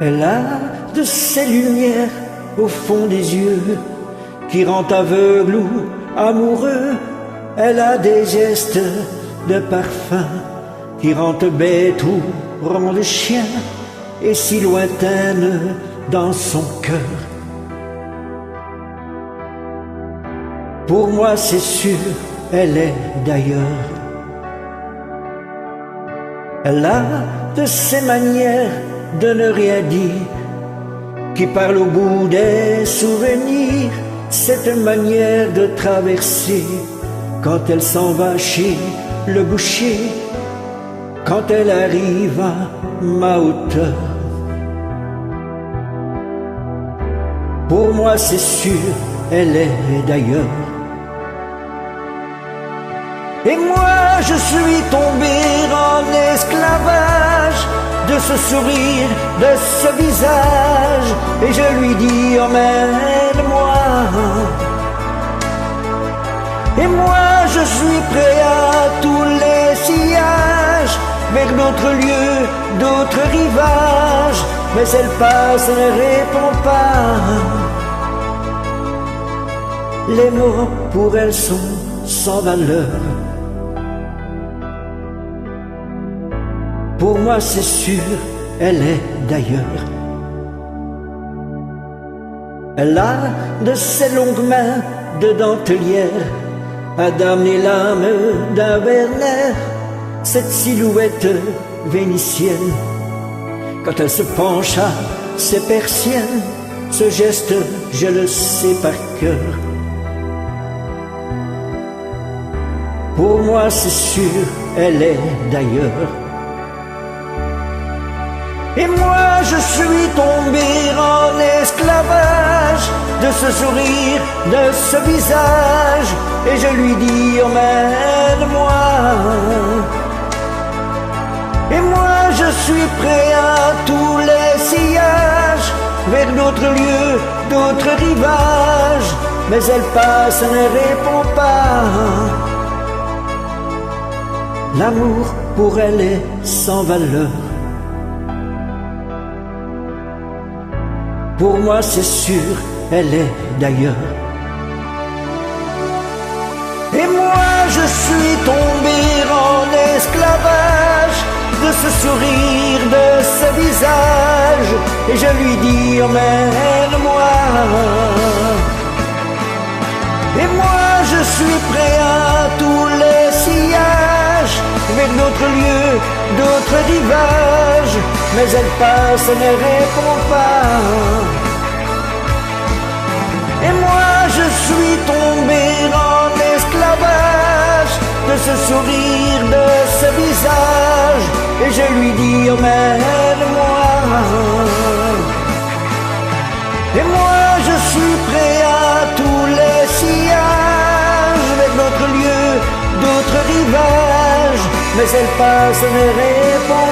Elle a de ces lumières au fond des yeux qui rend aveugle ou amoureux. Elle a des gestes de parfum qui rendent bête ou rendent chien, et si lointaine dans son cœur. Pour moi c'est sûr, elle est d'ailleurs. Elle a de ces manières de ne rien dire qui parle au bout des souvenirs. Cette manière de traverser quand elle s'en va chez le boucher, quand elle arrive à ma hauteur. Pour moi c'est sûr, elle est d'ailleurs. Et moi je suis tombé en esclavage de ce sourire, de ce visage, et je lui dis emmène-moi. Et moi je suis prêt à tous les sillages, vers d'autres lieux, d'autres rivages, mais elle passe et ne répond pas. Les mots pour elle sont sans valeur. Pour moi c'est sûr, elle est d'ailleurs. Elle a de ces longues mains de dentelière à damner l'âme d'un Werner, cette silhouette vénitienne. Quand elle se penche à ses persiennes, ce geste je le sais par cœur. Pour moi c'est sûr, elle est d'ailleurs. Et moi je suis tombé en esclavage de ce sourire, de ce visage, et je lui dis emmène-moi. Et moi je suis prêt à tous les sillages, vers d'autres lieux, d'autres rivages, mais elle passe et ne répond pas. L'amour pour elle est sans valeur. Pour moi c'est sûr, elle est d'ailleurs. Et moi je suis tombé en esclavage de ce sourire, de ce visage, et je lui dis emmène-moi. Et moi je suis prêt à tous les sillages, vers d'autres lieux, d'autres rivages, mais elle passe et ne répond pas. Et moi je suis tombé en esclavage de ce sourire, de ce visage, et je lui dis emmène-moi. Et moi je suis prêt à tous les sillages, vers d'autres lieux, d'autres rivages, mais elle passe et ne répond